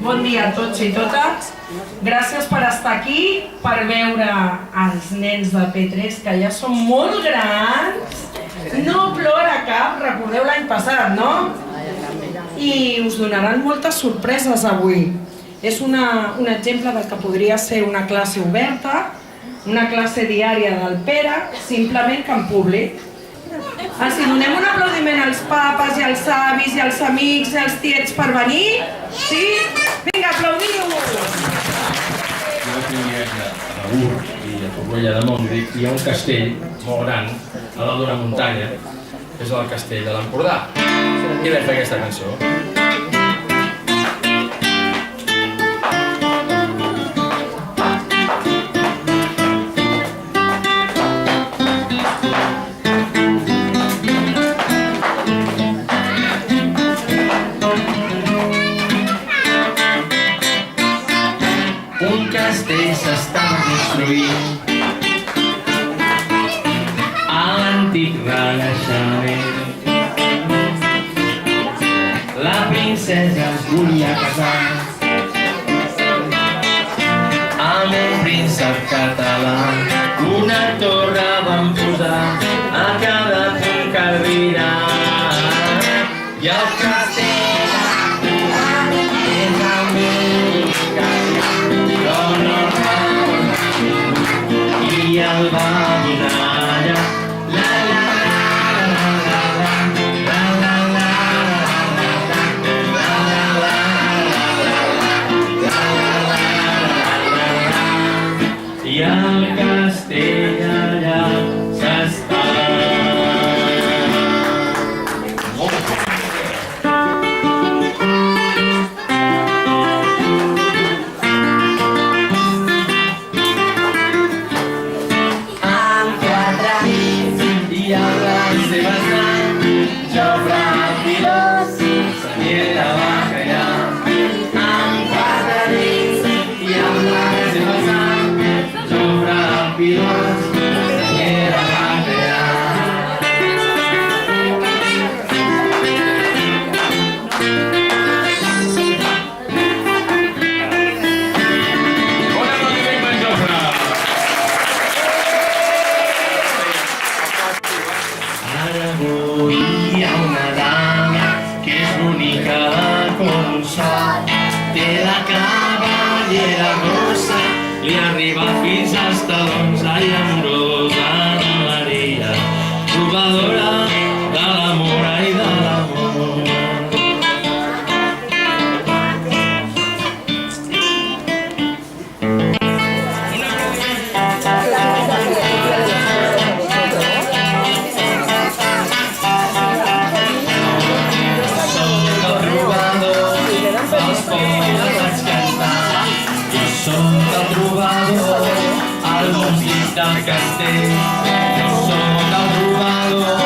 Bon dia a tots i totes. Gràcies per estar aquí, per veure els nens de P3, que ja són molt grans. No plora cap, recordeu l'any passat, no? I us donaran moltes sorpreses avui. És un exemple del que podria ser una classe oberta, una classe diària del Pere, simplement que en públic. Si donem un aplaudiment als papes i als avis i als amics i als tiets per venir, sí? Vinga, aplaudiu! Jo vaig venir a Begur i a Torroella de Montgrí. Hi ha un castell molt gran a dalt d'una muntanya, que és el castell de l'Empordà. I vaig fer aquesta cançó. Un castell s'estava construint a l'antic renaixement. La princesa es volia casar amb un príncep català. Una torre van posar a cada punt cardinal i el castell és el meu i el va donar allà. La la la la la la la la la. I el castell allà s'està. Li arriba fins als talons, ai amorosa de Maria, trobadora de l'amor, ai de l'amor. Soc el trobador, els poemes vaig cantar. Soc el trobador, el músic del castell. Jo soc el trobador,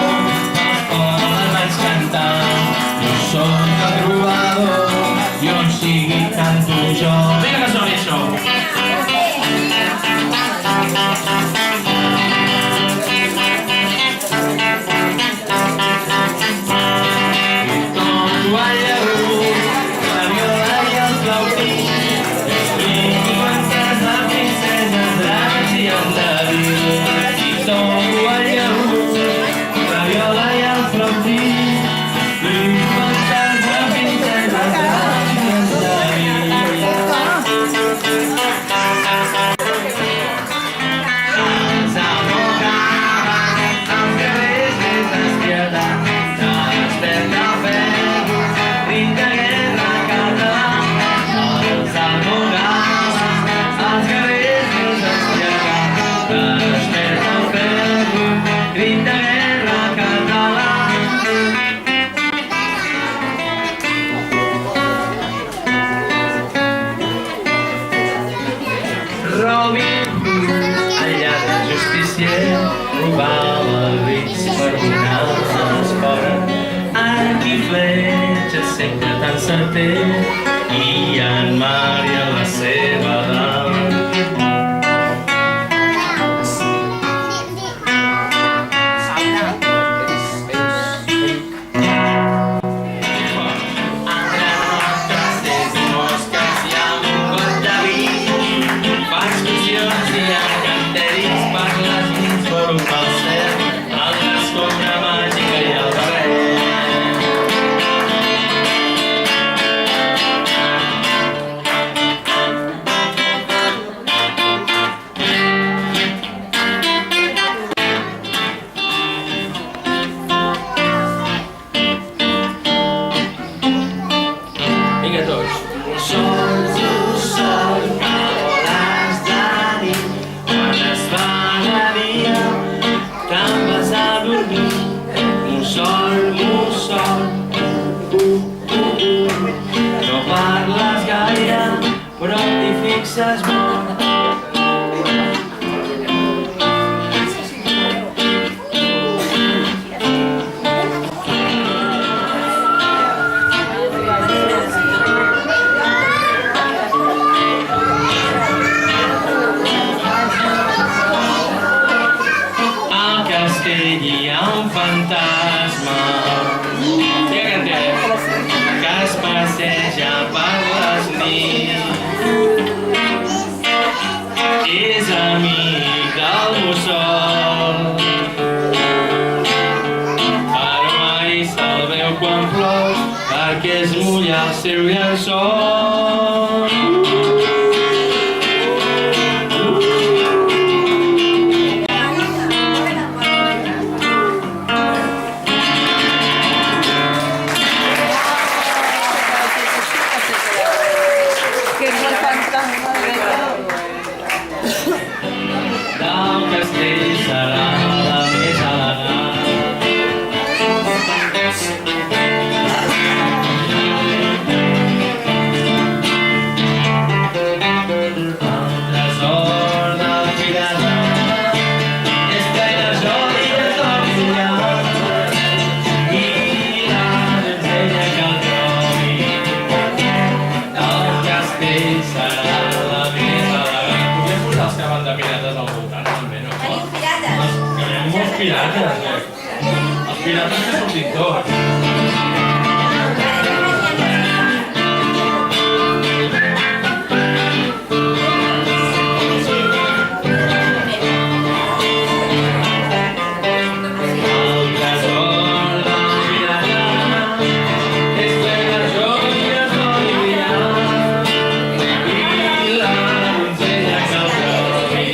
els poemes vaig cantar. Jo soc el trobador, i on sigui canto jo. Vinga que soni això! I toco el llaüt, la viola i el flautí. Quantes la princesa dracs i el de justicier robava els rics per donar l'espora. Arc i fletxa sempre tan certer i en Maria la seva dama. Però t'hi fixes molt. Al castell hi ha un fantasma que es passeja per les nits. És amic del mussol, però mai se'l veu quan plou perquè es mulla el seu llençol. Del castell serà la més elegant. El tresor del pirata és ple de joies d'or brillant i la donzella que el trobi del castell serà la més elegant. Podem posar els que van de pirates al voltant, també, no? Teniu pirates? Tenim molts pirates, Els pirates que sortim tots. El tresor del pirata és ple de joies d'or brillant i la donzella que el trobi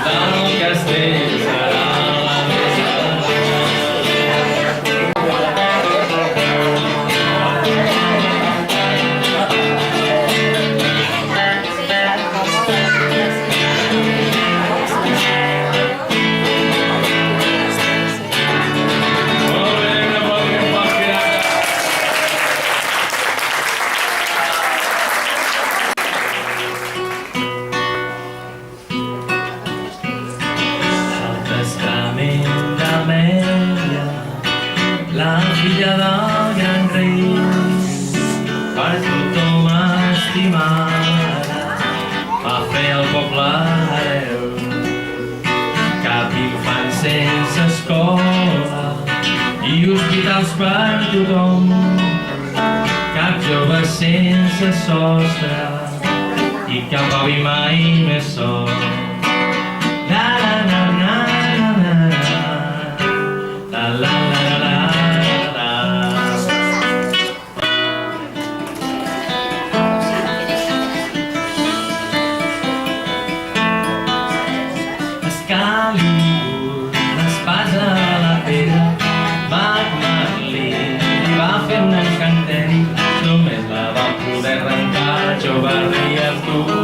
del castell serà la més Molt bé, un aplaudiment pels pirates. El testament d'Amèlia, la filla del gran rei, per tothom estimada, va fer el poble hereu. Cap infant sense escola i hospitals per tothom, cap jove sense sostre i cap avi mai més sol. La la la la la la la la la la la. Excalibur, l'espasa a la pedra, Magmarlí li va fer un encanteri, només la va poder arrencar jove rei Artur.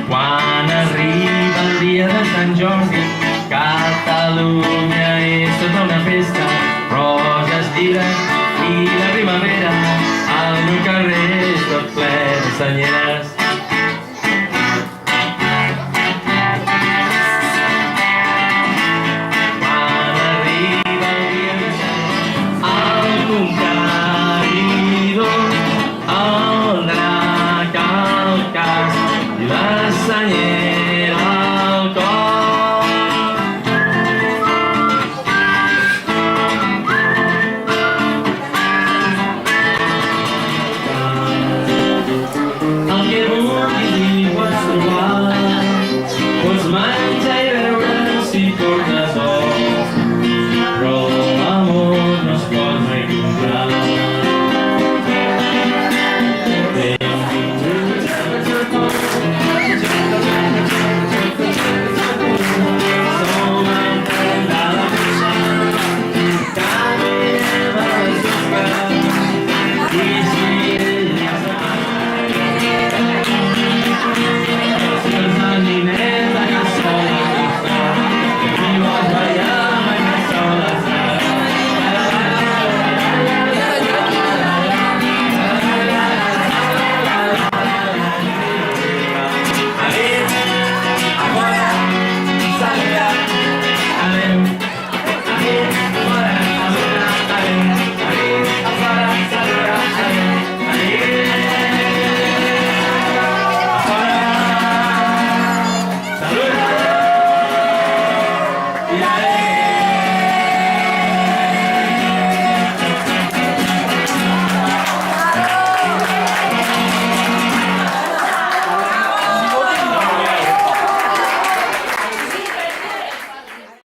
Quan arriba el dia de Sant Jordi, Catalunya és tota una festa, roses, llibres i la primavera. El meu carrer és tot ple de senyeres.